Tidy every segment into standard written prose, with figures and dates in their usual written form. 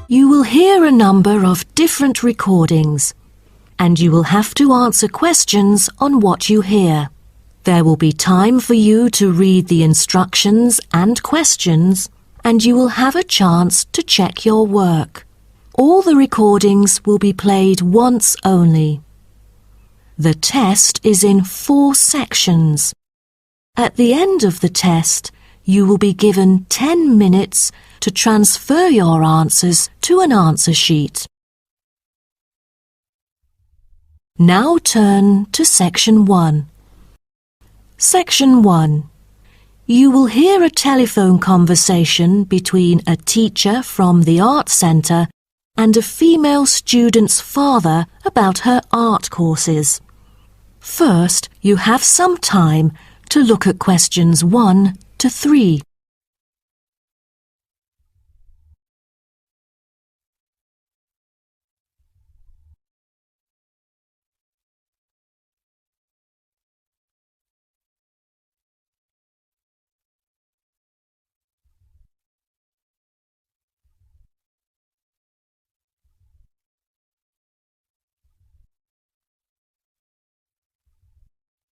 You will hear a number of different recordings, and you will have to answer questions on what you hear. There will be time for you to read the instructions and questions, and you will have a chance to check your work. All the recordings will be played once only. The test is in 4 sections. At the end of the test, you will be given 10 minutes to transfer your answers to an answer sheet. Now turn to Section 1. Section 1. You will hear a telephone conversation between a teacher from the art centre and a female student's father about her art courses. First, you have some time to look at questions 1 to 3.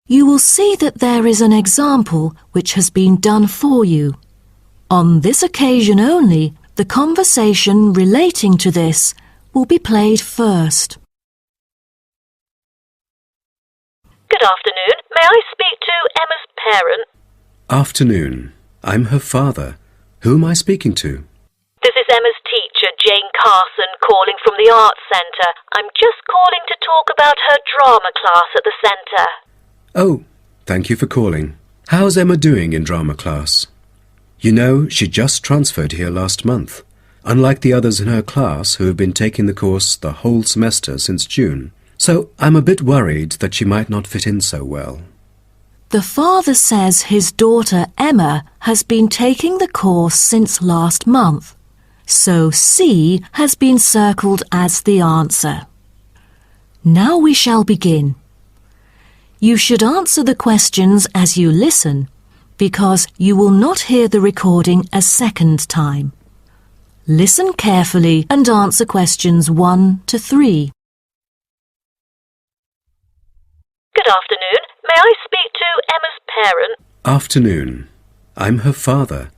You will see that there is an example which has been done for you. On this occasion only, the conversation relating to this will be played first. Good afternoon. May I speak to Emma's parent? Afternoon. I'm her father. Who am I speaking to? This is Emma's teacher, Jane Carson, calling from the Arts Centre. I'm just calling to talk about her drama class at the centre. Oh, thank you for calling. How's Emma doing in drama class? You know, she just transferred here last month, unlike the others in her class who have been taking the course the whole semester since June. So I'm a bit worried that she might not fit in so well. The father says his daughter Emma has been taking the course since last month, so C has been circled as the answer. Now we shall begin. You should answer the questions as you listen, because you will not hear the recording a second time. Listen carefully and answer questions 1 to 3. Good afternoon. May I speak to Emma's parent? Afternoon. I'm her father.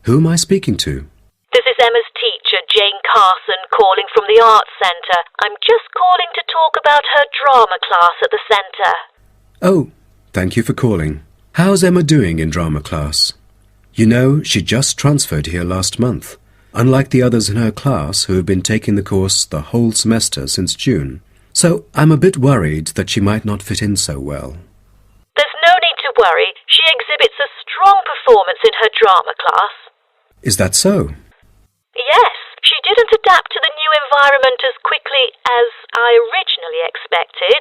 Who am I speaking to? This is Emma's teacher, Jane Carson, calling from the Arts Centre. I'm just calling to talk about her drama class at the centre. Oh, thank you for calling. How's Emma doing in drama class? You know, she just transferred here last month, unlike the others in her class who have been taking the course the whole semester since June. So I'm a bit worried that she might not fit in so well. There's no need to worry. She exhibits a strong performance in her drama class. Is that so? Yes, she didn't adapt to the new environment as quickly as I originally expected,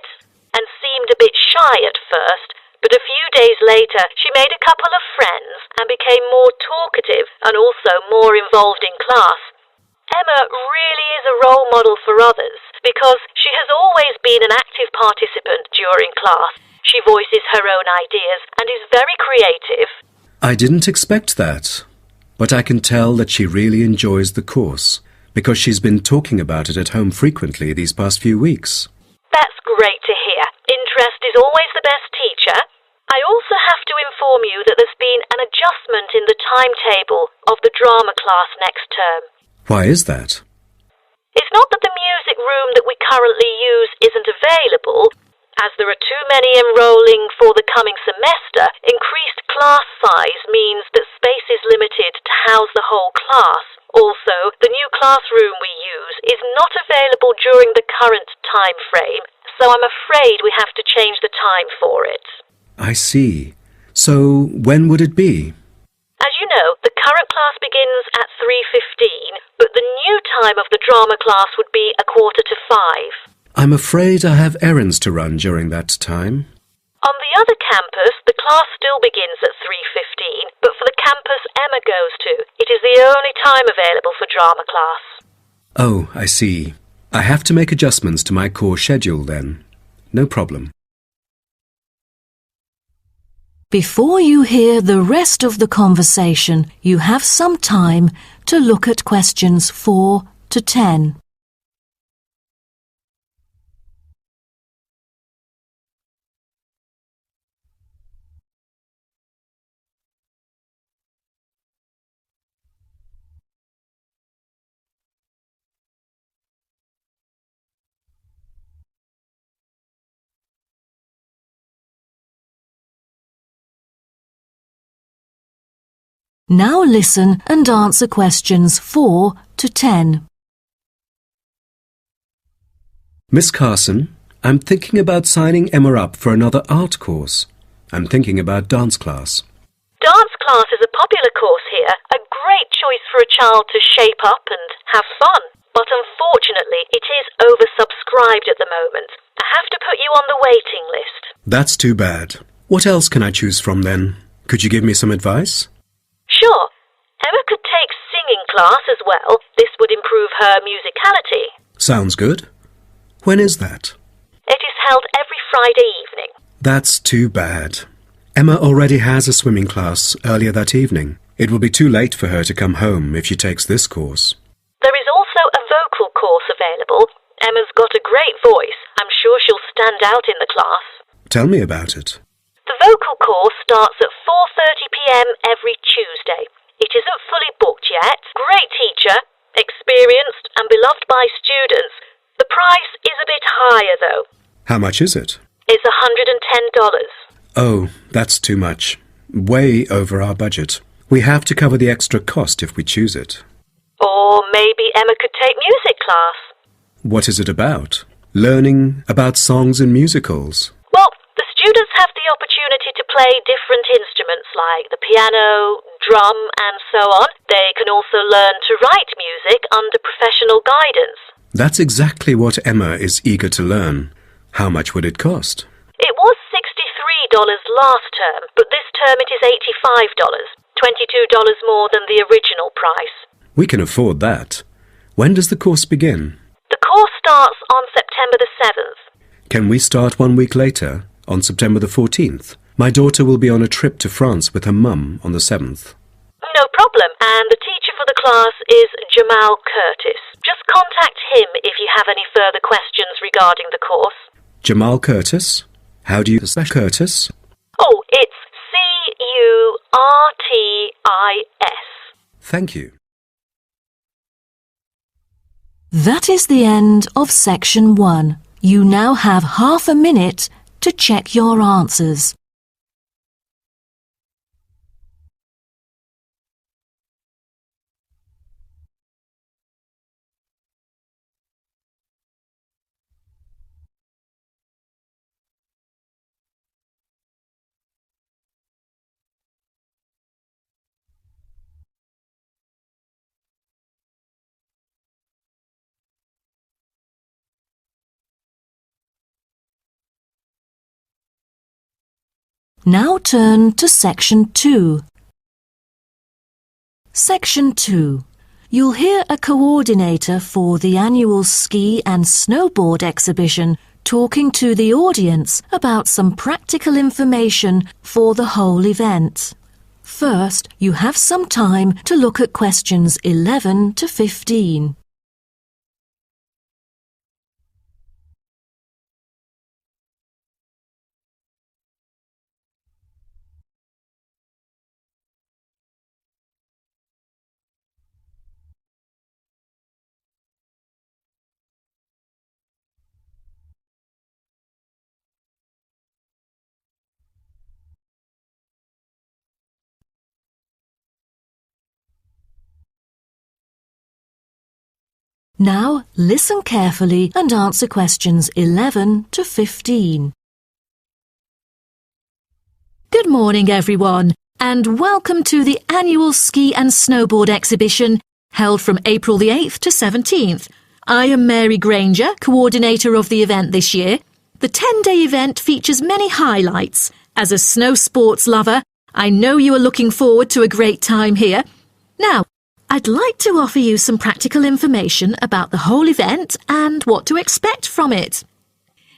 and seemed a bit shy at first, but a few days later she made a couple of friends and became more talkative and also more involved in class. Emma really is a role model for others because she has always been an active participant during class. She voices her own ideas and is very creative. I didn't expect that, but I can tell that she really enjoys the course because she's been talking about it at home frequently these past few weeks. That's great to hear. Interest is always the best teacher. I also have to inform you that there's been an adjustment in the timetable of the drama class next term. Why is that? It's not that the music room that we currently use isn't available. As there are too many enrolling for the coming semester, increased class size means that space is limited to house the whole class. Also, the new classroom we use is not available during the current time frame, so I'm afraid we have to change the time for it. I see. So when would it be? As you know, the current class begins at 3:15, but the new time of the drama class would be 4:45. I'm afraid I have errands to run during that time. On the other campus, the class still begins at 3:15, but for the campus Emma goes to, it is the only time available for drama class. Oh, I see. I have to make adjustments to my course schedule then. No problem. Before you hear the rest of the conversation, you have some time to look at questions 4 to 10. Now listen and answer questions 4 to 10. Miss Carson, I'm thinking about signing Emma up for another art course. I'm thinking about dance class. Dance class is a popular course here, a great choice for a child to shape up and have fun. But unfortunately, it is oversubscribed at the moment. I have to put you on the waiting list. That's too bad. What else can I choose from then? Could you give me some advice? Sure. Emma could take singing class as well. This would improve her musicality. Sounds good. When is that? It is held every Friday evening. That's too bad. Emma already has a swimming class earlier that evening. It will be too late for her to come home if she takes this course. There is also a vocal course available. Emma's got a great voice. I'm sure she'll stand out in the class. Tell me about it. The vocal course starts at 4:30 p.m. every Tuesday. It isn't fully booked yet. Great teacher, experienced and beloved by students. The price is a bit higher though. How much is it? It's $110. Oh, that's too much. Way over our budget. We have to cover the extra cost if we choose it. Or maybe Emma could take music class. What is it about? Learning about songs and musicals. Well, the students have the opportunity to play different instruments like the piano, drum and so on. They can also learn to write music under professional guidance. That's exactly what Emma is eager to learn. How much would it cost? It was $63 last term, but this term it is $85, $22 more than the original price. We can afford that. When does the course begin? The course starts on September the 7th. Can we start 1 week later, on September the 14th? My daughter will be on a trip to France with her mum on the 7th. No problem, and the teacher for the class is Jamal Curtis. Just contact him if you have any further questions regarding the course. Jamal Curtis? How do you spell Curtis? Oh, it's Curtis. Thank you. That is the end of section 1. You now have half a minute to check your answers. Now turn to section 2. Section 2. You'll hear a coordinator for the annual ski and snowboard exhibition talking to the audience about some practical information for the whole event. First, you have some time to look at questions 11 to 15. Now listen carefully and answer questions 11 to 15. Good morning everyone, and welcome to the annual ski and snowboard exhibition held from April the 8th to 17th. I am Mary Granger, coordinator of the event this year. The 10-day event features many highlights. As a snow sports lover, I know you are looking forward to a great time here. Now, I'd like to offer you some practical information about the whole event and what to expect from it.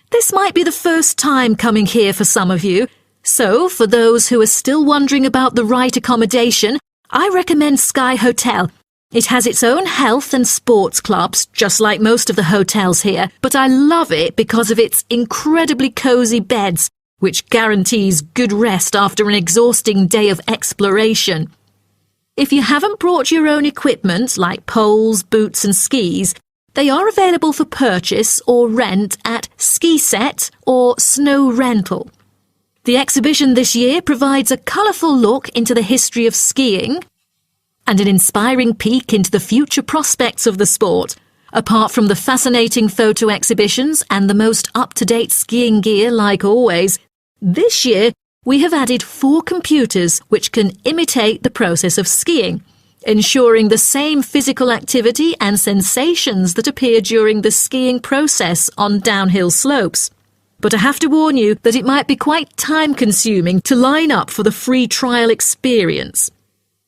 This might be the first time coming here for some of you, so for those who are still wondering about the right accommodation, I recommend Sky Hotel. It has its own health and sports clubs, just like most of the hotels here, but I love it because of its incredibly cosy beds, which guarantees good rest after an exhausting day of exploration. If you haven't brought your own equipment, like poles, boots and skis, they are available for purchase or rent at Ski Set or Snow Rental. The exhibition this year provides a colourful look into the history of skiing and an inspiring peek into the future prospects of the sport. Apart from the fascinating photo exhibitions and the most up-to-date skiing gear like always, this year we have added 4 computers which can imitate the process of skiing, ensuring the same physical activity and sensations that appear during the skiing process on downhill slopes. But I have to warn you that it might be quite time-consuming to line up for the free trial experience.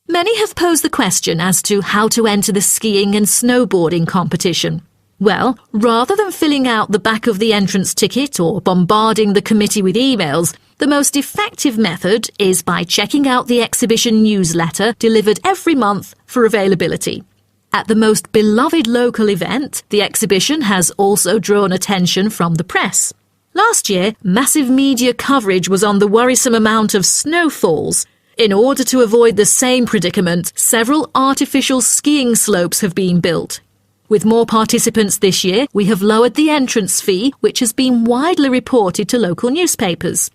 Many have posed the question as to how to enter the skiing and snowboarding competition. Well, rather than filling out the back of the entrance ticket or bombarding the committee with emails, the most effective method is by checking out the exhibition newsletter delivered every month for availability. At the most beloved local event, the exhibition has also drawn attention from the press. Last year, massive media coverage was on the worrisome amount of snowfalls. In order to avoid the same predicament, several artificial skiing slopes have been built. With more participants this year, we have lowered the entrance fee, which has been widely reported to local newspapers.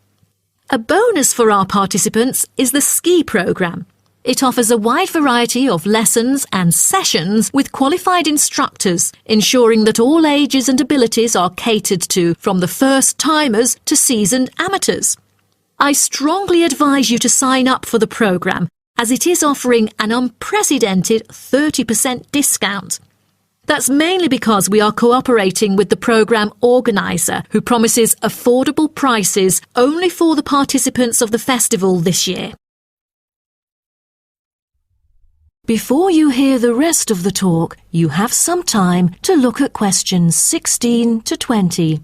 A bonus for our participants is the ski programme. It offers a wide variety of lessons and sessions with qualified instructors, ensuring that all ages and abilities are catered to, from the first-timers to seasoned amateurs. I strongly advise you to sign up for the programme, as it is offering an unprecedented 30% discount. That's mainly because we are cooperating with the programme organiser, who promises affordable prices only for the participants of the festival this year. Before you hear the rest of the talk, you have some time to look at questions 16 to 20.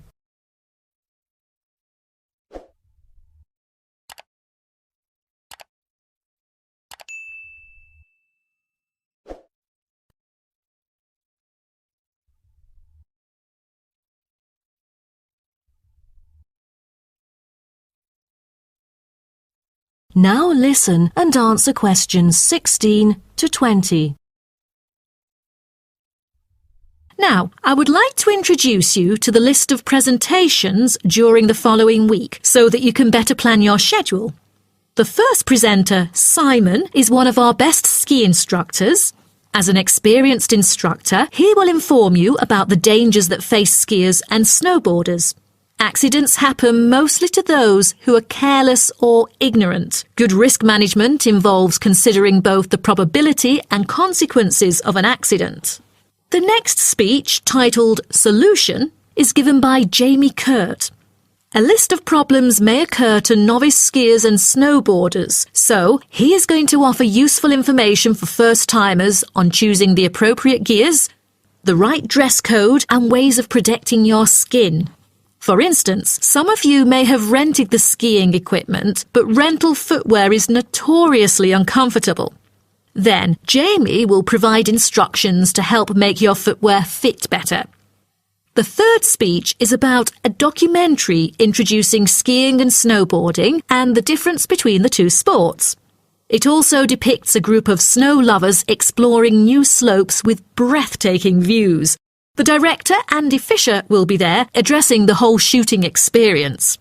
Now listen and answer questions 16 to 20. Now, I would like to introduce you to the list of presentations during the following week so that you can better plan your schedule. The first presenter, Simon, is one of our best ski instructors. As an experienced instructor, he will inform you about the dangers that face skiers and snowboarders. Accidents happen mostly to those who are careless or ignorant. Good risk management involves considering both the probability and consequences of an accident. The next speech, titled Solution, is given by Jamie Kurt. A list of problems may occur to novice skiers and snowboarders, so he is going to offer useful information for first-timers on choosing the appropriate gears, the right dress code, and ways of protecting your skin. For instance, some of you may have rented the skiing equipment, but rental footwear is notoriously uncomfortable. Then, Jamie will provide instructions to help make your footwear fit better. The third speech is about a documentary introducing skiing and snowboarding and the difference between the two sports. It also depicts a group of snow lovers exploring new slopes with breathtaking views. The director, Andy Fisher, will be there, addressing the whole shooting experience.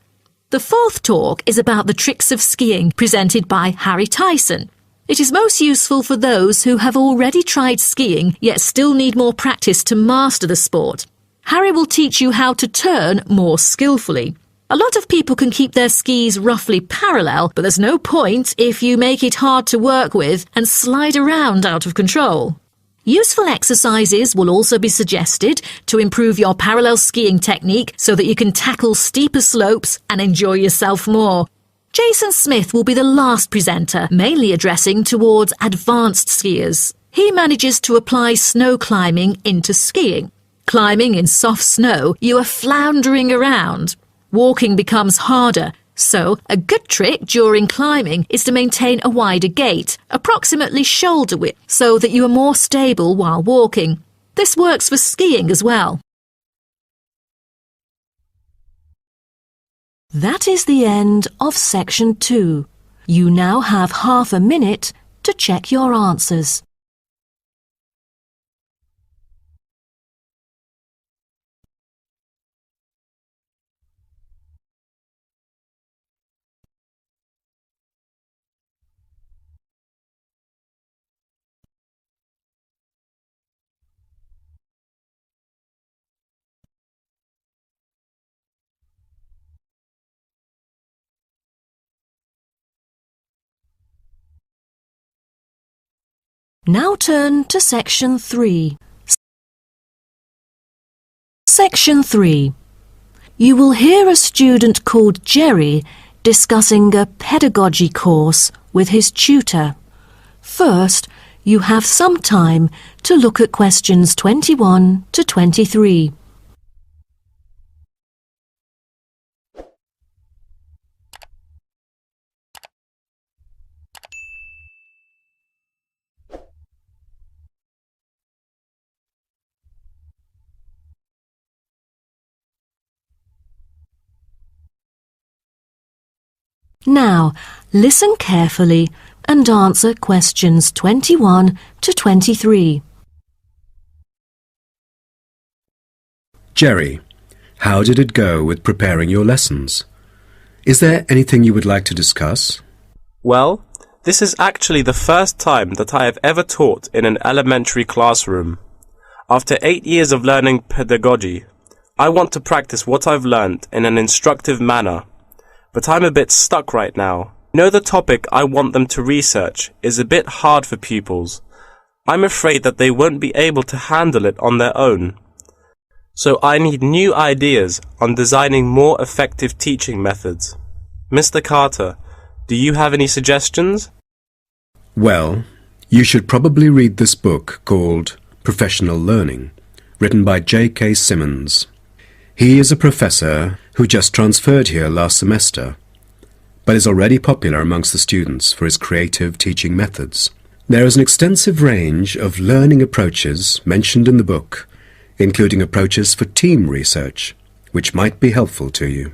The fourth talk is about the tricks of skiing, presented by Harry Tyson. It is most useful for those who have already tried skiing, yet still need more practice to master the sport. Harry will teach you how to turn more skillfully. A lot of people can keep their skis roughly parallel, but there's no point if you make it hard to work with and slide around out of control. Useful exercises will also be suggested to improve your parallel skiing technique so that you can tackle steeper slopes and enjoy yourself more. Jason Smith will be the last presenter, mainly addressing towards advanced skiers. He manages to apply snow climbing into skiing. Climbing in soft snow, you are floundering around. Walking becomes harder, So, a good trick during climbing is to maintain a wider gait, approximately shoulder width, so that you are more stable while walking. This works for skiing as well. That is the end of section 2. You now have half a minute to check your answers. Now turn to section 3. Section 3. You will hear a student called Jerry discussing a pedagogy course with his tutor. First, you have some time to look at questions 21 to 23. Now, listen carefully and answer questions 21 to 23. Jerry, how did it go with preparing your lessons? Is there anything you would like to discuss? Well, this is actually the first time that I have ever taught in an elementary classroom. After 8 years of learning pedagogy, I want to practice what I've learned in an instructive manner. But I'm a bit stuck right now. The topic I want them to research is a bit hard for pupils. I'm afraid that they won't be able to handle it on their own. So I need new ideas on designing more effective teaching methods. Mr. Carter, do you have any suggestions? Well, you should probably read this book called Professional Learning, written by J.K. Simmons. He is a professor who just transferred here last semester, but is already popular amongst the students for his creative teaching methods. There is an extensive range of learning approaches mentioned in the book, including approaches for team research, which might be helpful to you.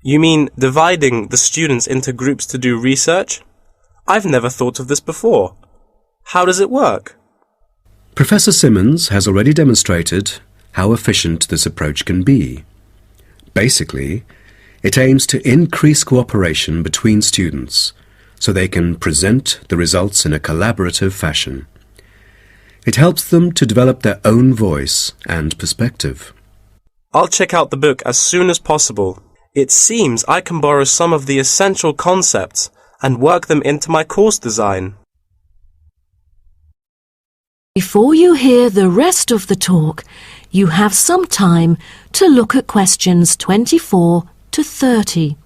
You mean dividing the students into groups to do research? I've never thought of this before. How does it work? Professor Simmons has already demonstrated how efficient this approach can be. Basically, it aims to increase cooperation between students so they can present the results in a collaborative fashion. It helps them to develop their own voice and perspective. I'll check out the book as soon as possible. It seems I can borrow some of the essential concepts and work them into my course design. Before you hear the rest of the talk, you have some time to look at questions 24 to 30.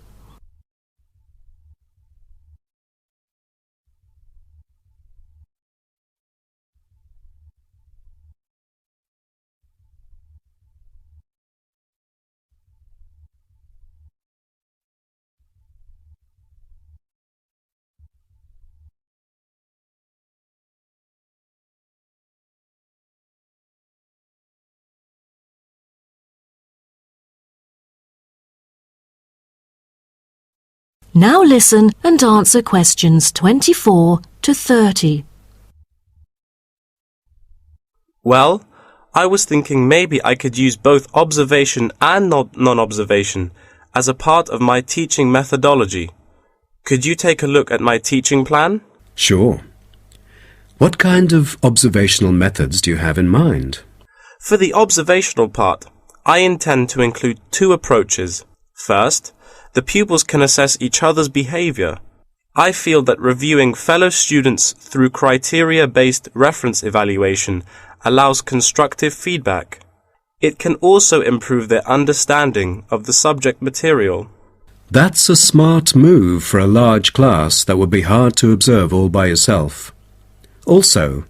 Now listen and answer questions 24 to 30. Well, I was thinking maybe I could use both observation and non-observation as a part of my teaching methodology. Could you take a look at my teaching plan? Sure. What kind of observational methods do you have in mind? For the observational part, I intend to include 2 approaches. First, the pupils can assess each other's behavior. I feel that reviewing fellow students through criteria-based reference evaluation allows constructive feedback. It can also improve their understanding of the subject material. That's a smart move for a large class that would be hard to observe all by yourself. Also,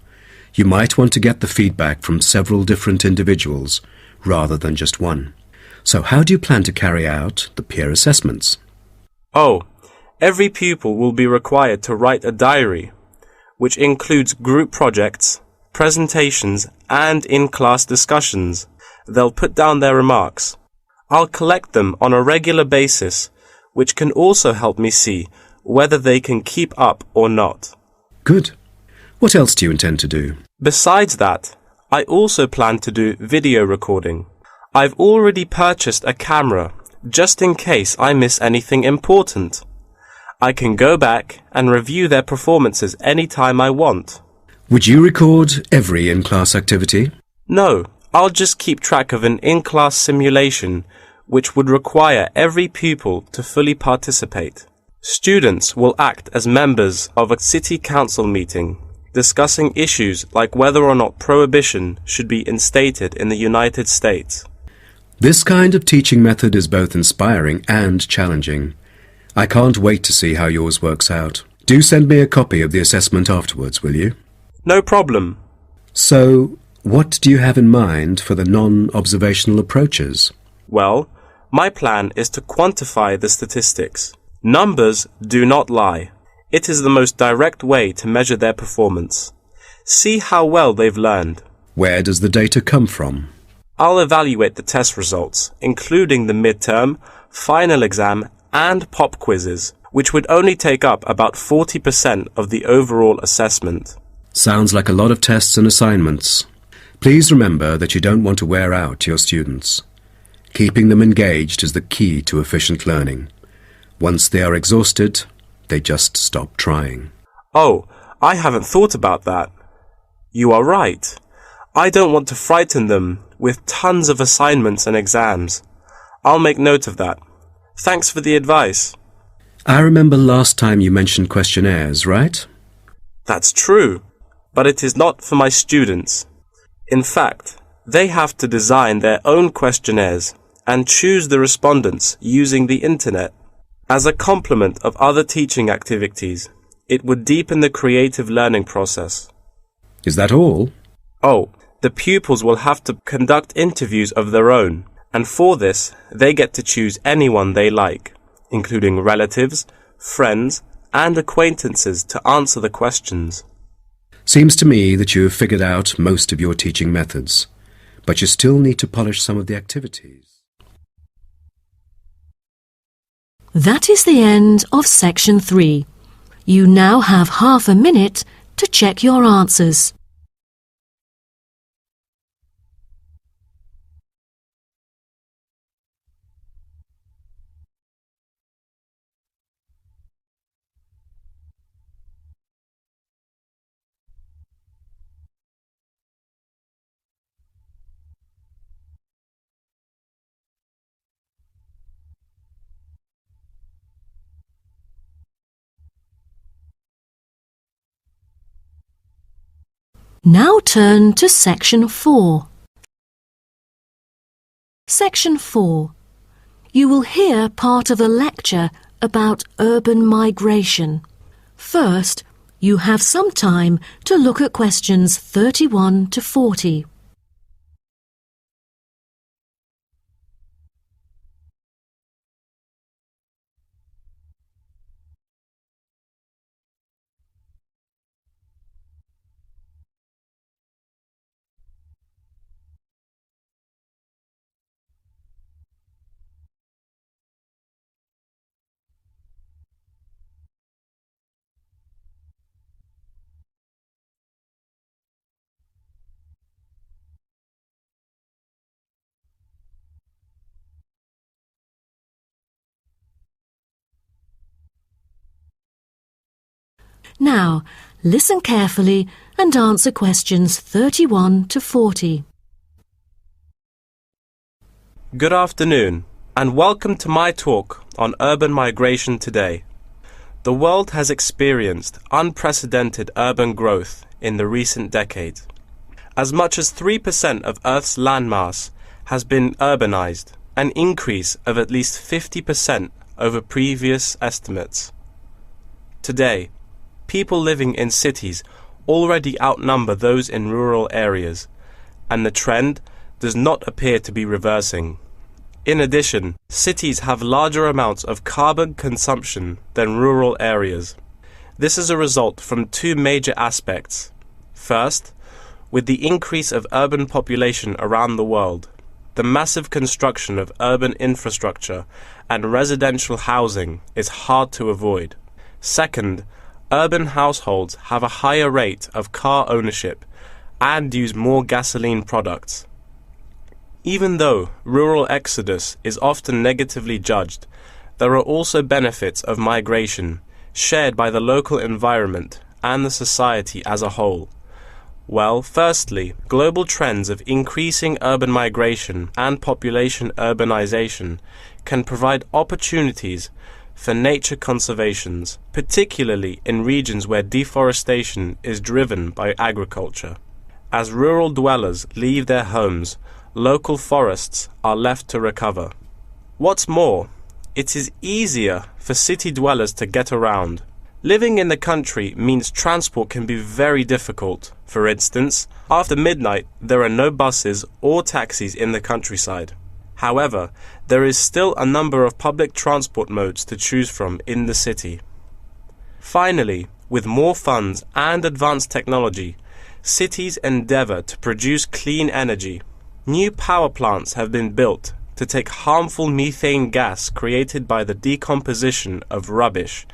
you might want to get the feedback from several different individuals rather than just one. So how do you plan to carry out the peer assessments? Oh, every pupil will be required to write a diary, which includes group projects, presentations, and in-class discussions. They'll put down their remarks. I'll collect them on a regular basis, which can also help me see whether they can keep up or not. Good. What else do you intend to do? Besides that, I also plan to do video recording. I've already purchased a camera, just in case I miss anything important. I can go back and review their performances anytime I want. Would you record every in-class activity? No, I'll just keep track of an in-class simulation, which would require every pupil to fully participate. Students will act as members of a city council meeting, discussing issues like whether or not prohibition should be instated in the United States. This kind of teaching method is both inspiring and challenging. I can't wait to see how yours works out. Do send me a copy of the assessment afterwards, will you? No problem. So, what do you have in mind for the non-observational approaches? Well, my plan is to quantify the statistics. Numbers do not lie. It is the most direct way to measure their performance. See how well they've learned. Where does the data come from? I'll evaluate the test results, including the midterm, final exam, and pop quizzes, which would only take up about 40% of the overall assessment. Sounds like a lot of tests and assignments. Please remember that you don't want to wear out your students. Keeping them engaged is the key to efficient learning. Once they are exhausted, they just stop trying. Oh, I haven't thought about that. You are right. I don't want to frighten them with tons of assignments and exams. I'll make note of that. Thanks for the advice. I remember last time you mentioned questionnaires, right? That's true, but it is not for my students. In fact, they have to design their own questionnaires and choose the respondents using the internet. As a complement of other teaching activities, it would deepen the creative learning process. Is that all? Oh, the pupils will have to conduct interviews of their own, and for this, they get to choose anyone they like, including relatives, friends, and acquaintances to answer the questions. Seems to me that you have figured out most of your teaching methods, but you still need to polish some of the activities. That is the end of section 3. You now have half a minute to check your answers. Now turn to section 4. Section 4. You will hear part of a lecture about urban migration. First, you have some time to look at questions 31 to 40. Now, listen carefully and answer questions 31 to 40. Good afternoon, and welcome to my talk on urban migration today. The world has experienced unprecedented urban growth in the recent decades. As much as 3% of Earth's landmass has been urbanized, an increase of at least 50% over previous estimates. Today, people living in cities already outnumber those in rural areas, and the trend does not appear to be reversing. In addition, cities have larger amounts of carbon consumption than rural areas. This is a result from two major aspects. First, with the increase of urban population around the world, the massive construction of urban infrastructure and residential housing is hard to avoid. Second, urban households have a higher rate of car ownership and use more gasoline products. Even though rural exodus is often negatively judged, there are also benefits of migration shared by the local environment and the society as a whole. Well, firstly, global trends of increasing urban migration and population urbanization can provide opportunities for nature conservations, particularly in regions where deforestation is driven by agriculture. As rural dwellers leave their homes, local forests are left to recover. What's more, it is easier for city dwellers to get around. Living in the country means transport can be very difficult. For instance, after midnight, there are no buses or taxis in the countryside. However, there is still a number of public transport modes to choose from in the city. Finally, with more funds and advanced technology, cities endeavor to produce clean energy. New power plants have been built to take harmful methane gas created by the decomposition of rubbish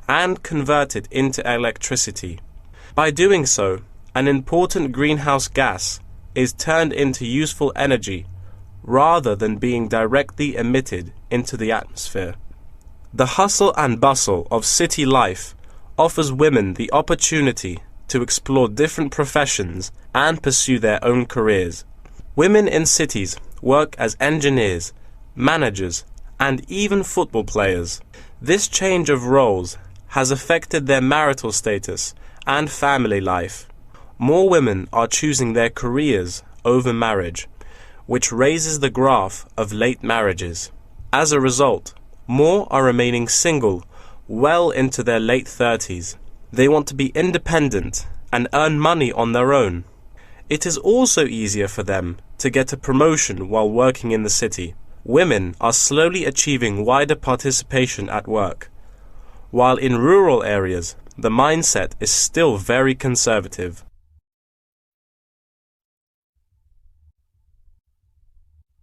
and convert it into electricity. By doing so, an important greenhouse gas is turned into useful energy rather than being directly emitted into the atmosphere. The hustle and bustle of city life offers women the opportunity to explore different professions and pursue their own careers. Women in cities work as engineers, managers, and even football players. This change of roles has affected their marital status and family life. More women are choosing their careers over marriage, which raises the graph of late marriages. As a result, more are remaining single well into their late 30s. They want to be independent and earn money on their own. It is also easier for them to get a promotion while working in the city. Women are slowly achieving wider participation at work, while in rural areas, the mindset is still very conservative.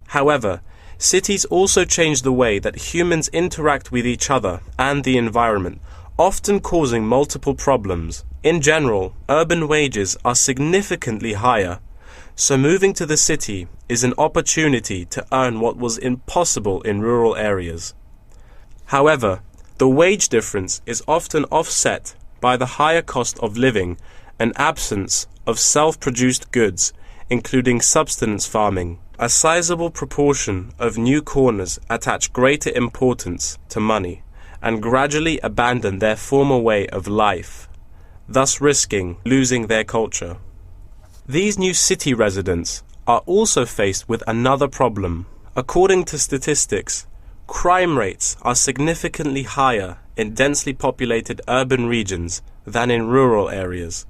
However, cities also change the way that humans interact with each other and the environment, often causing multiple problems. In general, urban wages are significantly higher, so moving to the city is an opportunity to earn what was impossible in rural areas. However, the wage difference is often offset by the higher cost of living and absence of self-produced goods, including subsistence farming. A sizable proportion of new corners attach greater importance to money and gradually abandon their former way of life, thus risking losing their culture. These new city residents are also faced with another problem. According to statistics, crime rates are significantly higher in densely populated urban regions than in rural areas.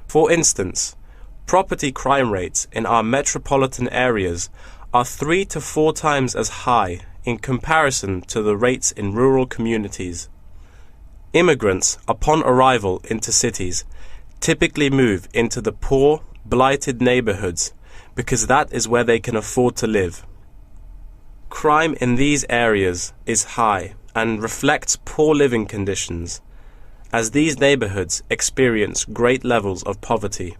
For instance, property crime rates in our metropolitan areas are 3 to 4 times as high in comparison to the rates in rural communities. Immigrants, upon arrival into cities, typically move into the poor, blighted neighborhoods because that is where they can afford to live. Crime in these areas is high and reflects poor living conditions, as these neighborhoods experience great levels of poverty.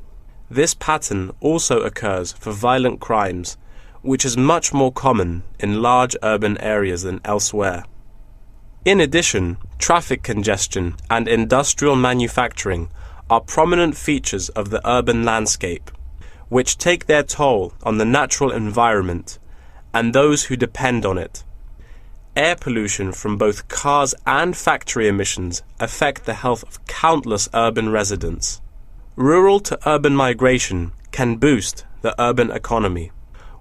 This pattern also occurs for violent crimes, which is much more common in large urban areas than elsewhere. In addition, traffic congestion and industrial manufacturing are prominent features of the urban landscape, which take their toll on the natural environment and those who depend on it. Air pollution from both cars and factory emissions affect the health of countless urban residents. Rural to urban migration can boost the urban economy.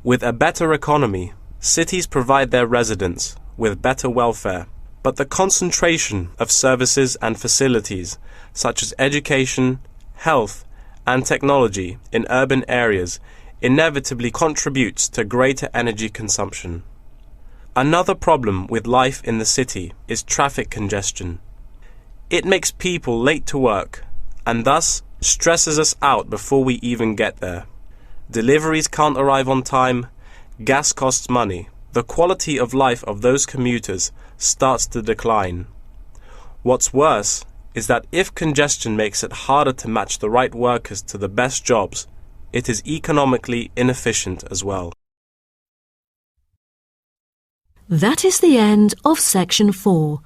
With a better economy, cities provide their residents with better welfare, but the concentration of services and facilities such as education, health, and technology in urban areas inevitably contributes to greater energy consumption. Another problem with life in the city is traffic congestion. It makes people late to work and thus stresses us out before we even get there. Deliveries can't arrive on time, gas costs money. The quality of life of those commuters starts to decline. What's worse is that if congestion makes it harder to match the right workers to the best jobs, it is economically inefficient as well. That is the end of section 4.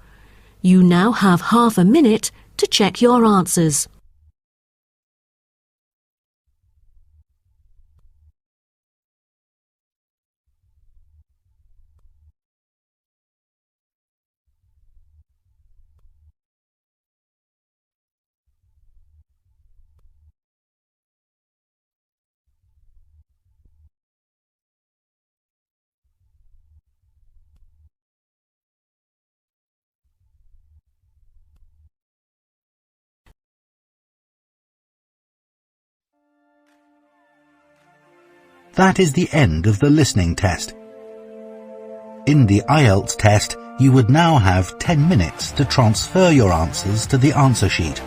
You now have half a minute to check your answers. That is the end of the listening test. In the IELTS test, you would now have 10 minutes to transfer your answers to the answer sheet.